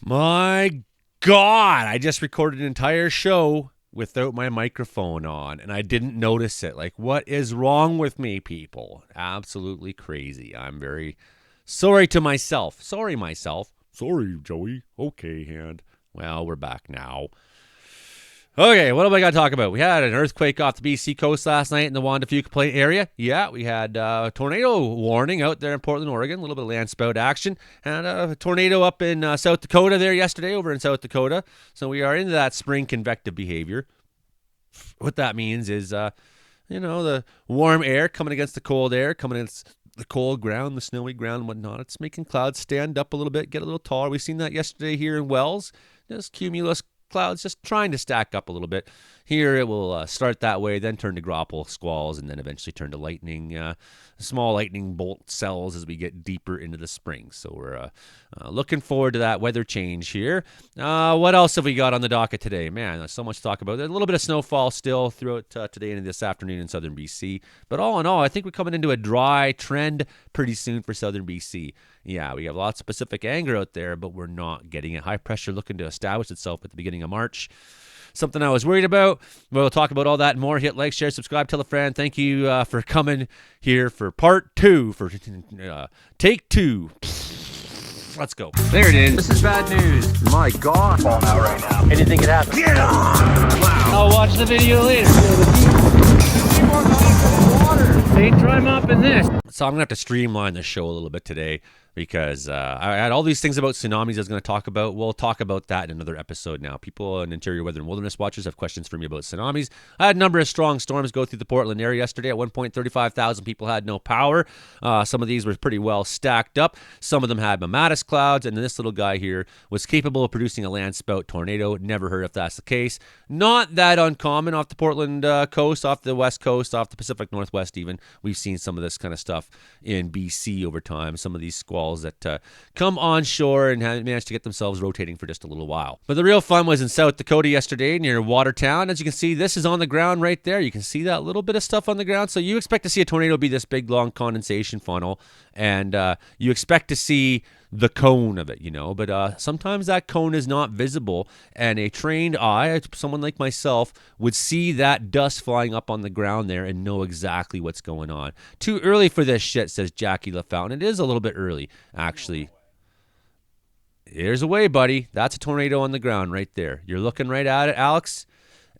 My God, I just recorded an entire show without my microphone on, and I didn't notice it. Like, what is wrong with me, people? Absolutely crazy. I'm very sorry to myself. Sorry, myself. Sorry, Joey. Okay, hand. Well, we're back now. Okay, what do I got to talk about? We had an earthquake off the BC coast last night in the Juan de Fuca Plain area. Yeah, we had a tornado warning out there in Portland, Oregon. A little bit of land spout action. And a tornado up in South Dakota there yesterday, over in South Dakota. So we are into that spring convective behavior. What that means is, the warm air coming against the cold air, coming against the cold ground, the snowy ground and whatnot. It's making clouds stand up a little bit, get a little taller. We've seen that yesterday here in Wells. Just cumulus clouds just trying to stack up a little bit. Here it will start that way, then turn to grapple squalls, and then eventually turn to lightning, small lightning bolt cells as we get deeper into the spring. So we're looking forward to that weather change here. What else have we got on the docket today? Man, there's so much to talk about. There's a little bit of snowfall still throughout today and this afternoon in southern BC. But all in all, I think we're coming into a dry trend pretty soon for southern BC. Yeah, we have lots of Pacific anger out there, but we're not getting it. High pressure looking to establish itself at the beginning of March. Something I was worried about. We'll talk about all that and more. Hit like, share, subscribe, tell a friend. Thank you for coming here for part two, for take two. Let's go. There it is. This is bad news. My God. Falling out right now. Anything could happen. Get on! Wow. I'll watch the video later. They dry mopping this. So I'm going to have to streamline the show a little bit today because I had all these things about tsunamis I was going to talk about. We'll talk about that in another episode now. People and interior weather and wilderness watchers have questions for me about tsunamis. I had a number of strong storms go through the Portland area yesterday. At one point, 35,000 people had no power. Some of these were pretty well stacked up. Some of them had mammatus clouds, and this little guy here was capable of producing a land spout tornado. Never heard if that's the case. Not that uncommon off the Portland coast, off the west coast, off the Pacific Northwest even. We've seen some of this kind of stuff in BC over time. Some of these squalls that come onshore and have managed to get themselves rotating for just a little while. But the real fun was in South Dakota yesterday near Watertown. As you can see, this is on the ground right there. You can see that little bit of stuff on the ground. So you expect to see a tornado be this big, long condensation funnel, and you expect to see the cone of it, but sometimes that cone is not visible, and a trained eye, someone like myself, would see that dust flying up on the ground there and know exactly what's going on. Too early for this shit, says Jackie LaFountain. It is a little bit early, actually. Here's a way, buddy. That's a tornado on the ground right there. You're looking right at it, Alex.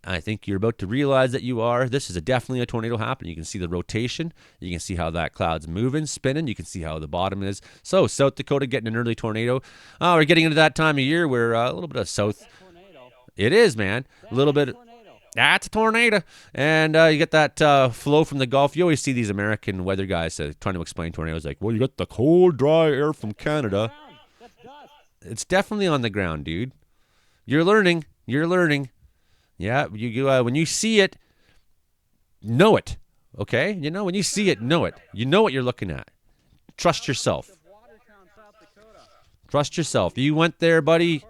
I think you're about to realize that you are. This is definitely a tornado happening. You can see the rotation. You can see how that cloud's moving, spinning. You can see how the bottom is. So South Dakota getting an early tornado. We're getting into that time of year where a little bit of south. It is, man. A little bit. That's a tornado. And you get that flow from the Gulf. You always see these American weather guys trying to explain tornadoes like, well, you got the cold, dry air from Canada. It's definitely on the ground, dude. You're learning. You're learning. Yeah, you when you see it, know it, okay? When you see it, know it. You know what you're looking at. Trust yourself. Trust yourself. You went there, buddy,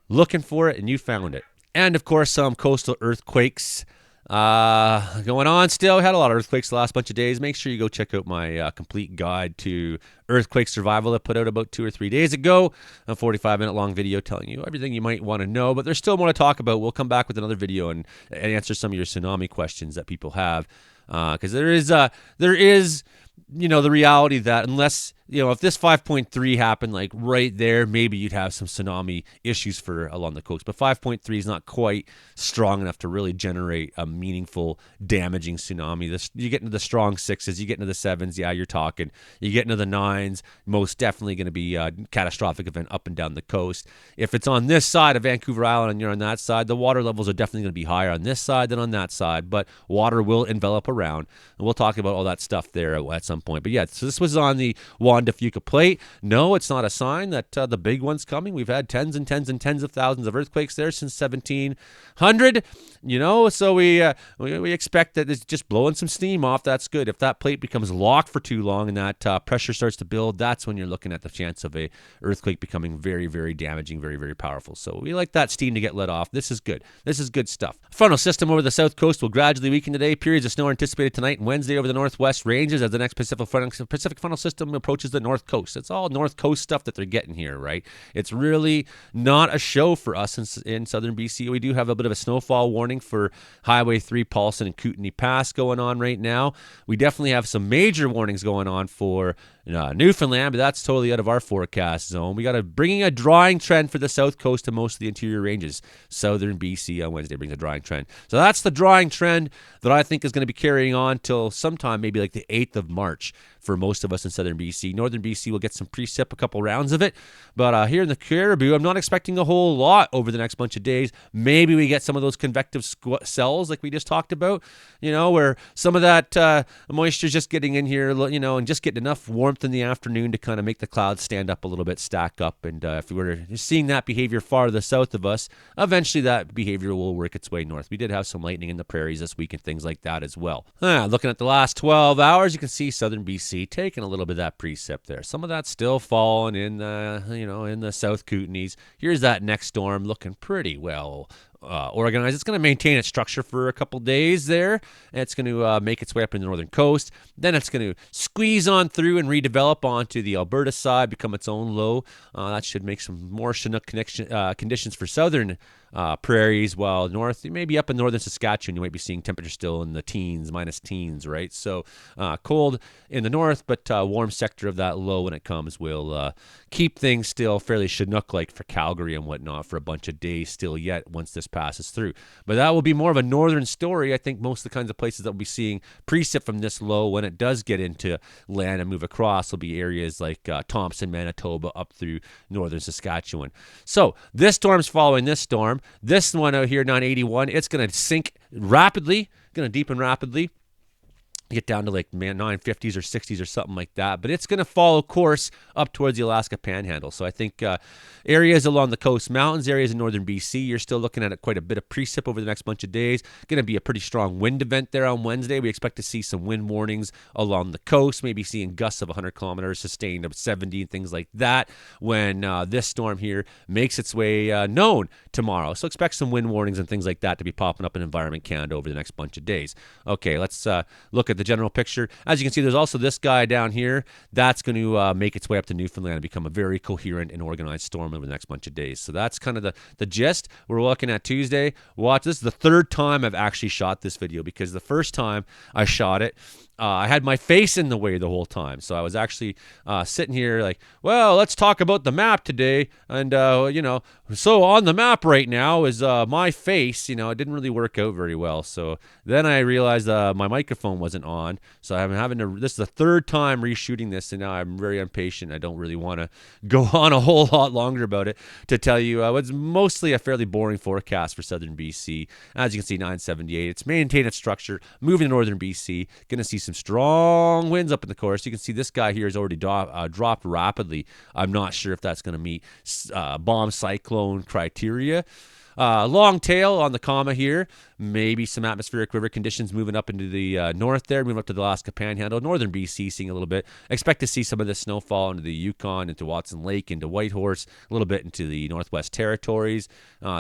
looking for it, and you found it. And, of course, some coastal earthquakes going on still. We had a lot of earthquakes the last bunch of days. Make sure you go check out my complete guide to earthquake survival I put out about 2 or 3 days ago. A 45-minute long video telling you everything you might want to know, but there's still more to talk about. We'll come back with another video and answer some of your tsunami questions that people have, because there is the reality that unless, if this 5.3 happened like right there, maybe you'd have some tsunami issues for along the coast. But 5.3 is not quite strong enough to really generate a meaningful, damaging tsunami. You get into the strong 6s, you get into the 7s, yeah, you're talking. You get into the 9s, most definitely going to be a catastrophic event up and down the coast. If it's on this side of Vancouver Island and you're on that side, the water levels are definitely going to be higher on this side than on that side, but water will envelop around. And we'll talk about all that stuff there at some point. But yeah, so this was on the Juan de Fuca Plate. No, it's not a sign that the big one's coming. We've had tens and tens and tens of thousands of earthquakes there since 1700. So we expect that it's just blowing some steam off. That's good. If that plate becomes locked for too long and that pressure starts to build, that's when you're looking at the chance of a earthquake becoming very, very damaging, very, very powerful. So we like that steam to get let off. This is good. This is good stuff. Frontal system over the south coast will gradually weaken today. Periods of snow are anticipated anticipated tonight and Wednesday over the northwest ranges as the next Pacific frontal system approaches the north coast. It's all north coast stuff that they're getting here, right? It's really not a show for us in southern BC. We do have a bit of a snowfall warning for Highway 3, Paulson, and Kootenay Pass going on right now. We definitely have some major warnings going on for Newfoundland, but that's totally out of our forecast zone. We got bringing a drying trend for the south coast and most of the interior ranges. Southern BC on Wednesday brings a drying trend. So that's the drying trend that I think is going to be carrying on till sometime maybe like the 8th of March for most of us in southern BC. Northern BC will get some precip, a couple rounds of it. But here in the Cariboo, I'm not expecting a whole lot over the next bunch of days. Maybe we get some of those convective cells like we just talked about, where some of that moisture is just getting in here, and just getting enough warmth in the afternoon to kind of make the clouds stand up a little bit, stack up. And if we were seeing that behavior far to the south of us, eventually that behavior will work its way north. We did have some lightning in the prairies this week and things like that as well. Looking at the last 12 hours, you can see southern BC taking a little bit of that precip there. Some of that's still falling in the, in the South Kootenays. Here's that next storm looking pretty well organized. It's going to maintain its structure for a couple days there. And it's going to make its way up in the northern coast. Then it's going to squeeze on through and redevelop onto the Alberta side, become its own low. That should make some more Chinook conditions for southern prairies, while north, maybe up in northern Saskatchewan, you might be seeing temperature still in the teens, minus teens, right? So cold in the north, but warm sector of that low when it comes will keep things still fairly Chinook-like for Calgary and whatnot for a bunch of days still yet once this passes through. But that will be more of a northern story. I think most of the kinds of places that we'll be seeing precip from this low when it does get into land and move across will be areas like Thompson, Manitoba, up through northern Saskatchewan. So this storm's following this storm. This one out here, 981, it's going to sink rapidly, going to deepen rapidly, get down to like 950s or 60s or something like that. But it's going to follow course up towards the Alaska Panhandle. So I think areas along the coast mountains, areas in northern BC, you're still looking at quite a bit of precip over the next bunch of days. Going to be a pretty strong wind event there on Wednesday. We expect to see some wind warnings along the coast, maybe seeing gusts of 100 kilometers, sustained of 70 and things like that when this storm here makes its way known tomorrow. So expect some wind warnings and things like that to be popping up in Environment Canada over the next bunch of days. Okay, let's look at the general picture. As you can see, there's also this guy down here that's going to make its way up to Newfoundland and become a very coherent and organized storm over the next bunch of days. So that's kind of the gist. We're looking at Tuesday. This is the third time I've actually shot this video, because the first time I shot it, I had my face in the way the whole time. So I was actually sitting here like, well, let's talk about the map today. And, so on the map right now is my face. It didn't really work out very well. So then I realized my microphone wasn't on. So I'm having to, this is the third time reshooting this. And now I'm very impatient. I don't really want to go on a whole lot longer about it to tell you it's mostly a fairly boring forecast for southern BC. As you can see, 978. It's maintained its structure, moving to northern BC. Going to see some strong winds up in the course. You can see this guy here has already dropped rapidly. I'm not sure if that's going to meet bomb cyclone criteria. Long tail on the comma here. Maybe some atmospheric river conditions moving up into the north there, moving up to the Alaska Panhandle. Northern BC seeing a little bit. Expect to see some of this snowfall into the Yukon, into Watson Lake, into Whitehorse, a little bit into the Northwest Territories.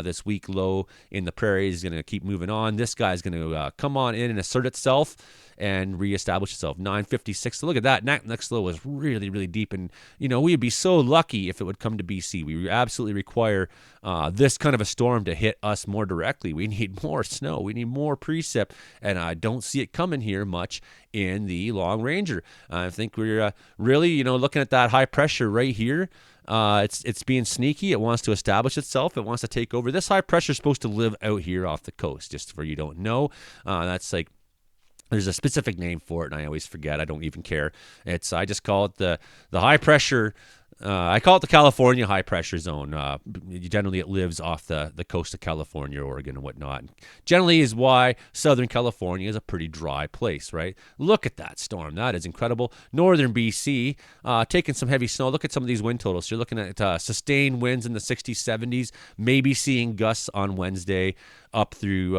This weak low in the prairies is going to keep moving on. This guy is going to come on in and assert itself and reestablish itself. 956. So look at that. Next low was really, really deep. And, we'd be so lucky if it would come to BC. We absolutely require this kind of a storm to hit us more directly. We need more snow. We need more precip. And I don't see it coming here much in the Long Ranger. I think we're really, looking at that high pressure right here. It's being sneaky. It wants to establish itself. It wants to take over. This high pressure is supposed to live out here off the coast, just for you don't know. That's like, there's a specific name for it, and I always forget. I don't even care. I just call it the high pressure. I call it the California high pressure zone. Generally, it lives off the coast of California, Oregon, and whatnot. Generally, is why Southern California is a pretty dry place, right? Look at that storm. That is incredible. Northern BC taking some heavy snow. Look at some of these wind totals. You're looking at sustained winds in the 60s, 70s. Maybe seeing gusts on Wednesday up through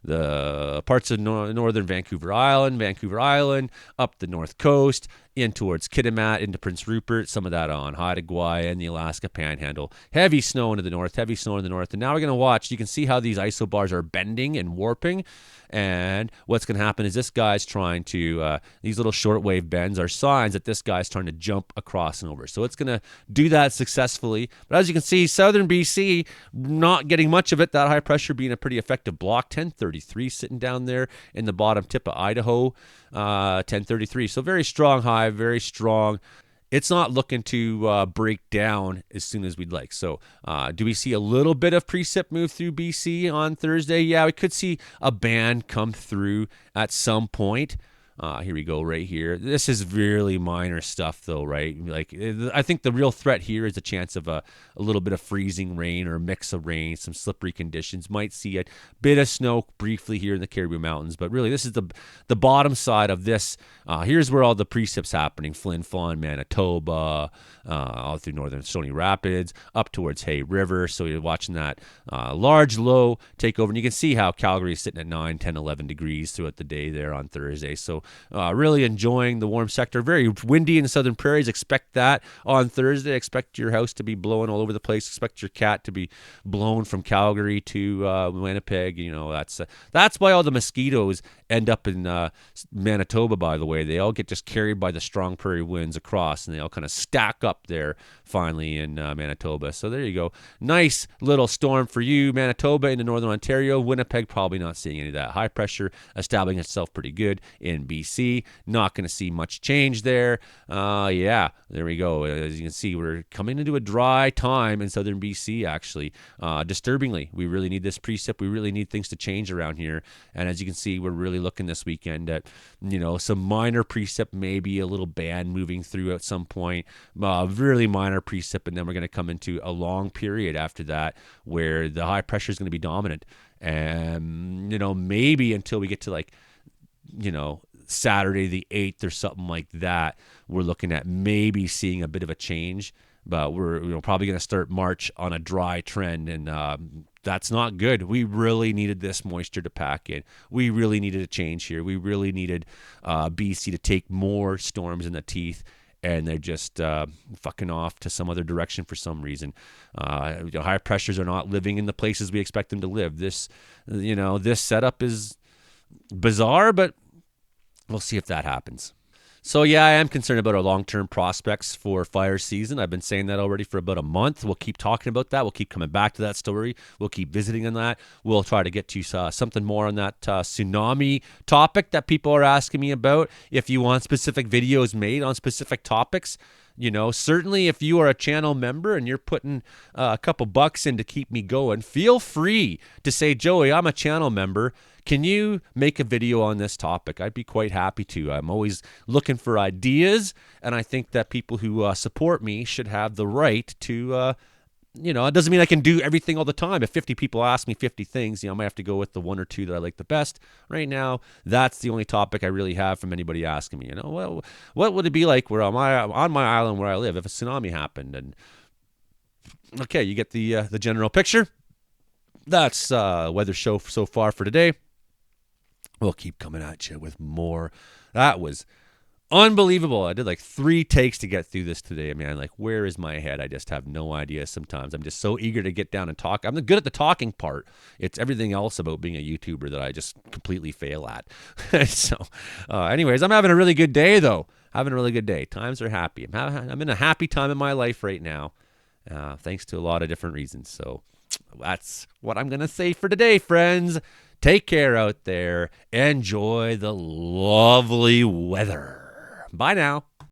the parts of northern Vancouver Island, up the north coast, in towards Kitimat, into Prince Rupert, some of that on Haida and the Alaska Panhandle. Heavy snow into the north, heavy snow in the north. And now we're going to watch. You can see how these isobars are bending and warping. And what's going to happen is this guy's trying to, these little shortwave bends are signs that this guy's trying to jump across and over. So it's going to do that successfully. But as you can see, southern BC, not getting much of it. That high pressure being a pretty effective block. 1033 sitting down there in the bottom tip of Idaho. 1033. So very strong high, very strong. It's not looking to break down as soon as we'd like. So do we see a little bit of precip move through BC on Thursday? Yeah, we could see a band come through at some point. Here we go right here. This is really minor stuff though, right? Like I think the real threat here is a chance of a little bit of freezing rain or a mix of rain, some slippery conditions. Might see a bit of snow briefly here in the Caribou Mountains, but really this is the bottom side of this. Here's where all the precip's happening. Flin Flon, Manitoba, all through northern Stony Rapids, up towards Hay River. So you're watching that large low take over. And you can see how Calgary is sitting at 9, 10, 11 degrees throughout the day there on Thursday. So really enjoying the warm sector. Very windy in the southern prairies. Expect that on Thursday. Expect your house to be blowing all over the place. Expect your cat to be blown from Calgary to Winnipeg. You know, that's why all the mosquitoes end up in Manitoba, by the way. They all get just carried by the strong prairie winds across, and they all kind of stack up there finally in Manitoba. So there you go. Nice little storm for you, Manitoba into northern Ontario. Winnipeg probably not seeing any of that. High pressure establishing itself pretty good in BC. Not going to see much change there. Yeah, there we go. As you can see, we're coming into a dry time in southern BC, actually. Disturbingly, we really need this precip. We really need things to change around here. And as you can see, we're really looking this weekend at, some minor precip, maybe a little band moving through at some point. Really minor precip, and then we're going to come into a long period after that where the high pressure is going to be dominant. And, maybe until we get to Saturday the 8th or something like that, we're looking at maybe seeing a bit of a change. But we're probably going to start March on a dry trend, and that's not good. We really needed this moisture to pack in. We really needed a change here. We really needed BC to take more storms in the teeth, and they're just fucking off to some other direction for some reason. High pressures are not living in the places we expect them to live. This setup is bizarre, but we'll see if that happens. So yeah, I am concerned about our long-term prospects for fire season. I've been saying that already for about a month. We'll keep talking about that. We'll keep coming back to that story. We'll keep visiting on that. We'll try to get to something more on that tsunami topic that people are asking me about. If you want specific videos made on specific topics, certainly if you are a channel member and you're putting a couple bucks in to keep me going, feel free to say, Joey, I'm a channel member. Can you make a video on this topic? I'd be quite happy to. I'm always looking for ideas, and I think that people who support me should have the right to, it doesn't mean I can do everything all the time. If 50 people ask me 50 things, I might have to go with the one or two that I like the best. Right now, that's the only topic I really have from anybody asking me. Well, what would it be like where on my island where I live if a tsunami happened? And okay, you get the general picture. That's weather show so far for today. We'll keep coming at you with more. That was unbelievable. I did like 3 takes to get through this today, man. Like, where is my head? I just have no idea sometimes. I'm just so eager to get down and talk. I'm good at the talking part. It's everything else about being a YouTuber that I just completely fail at. So, anyways, I'm having a really good day, though. Having a really good day. Times are happy. I'm in a happy time in my life right now, thanks to a lot of different reasons. So that's what I'm going to say for today, friends. Take care out there. Enjoy the lovely weather. Bye now.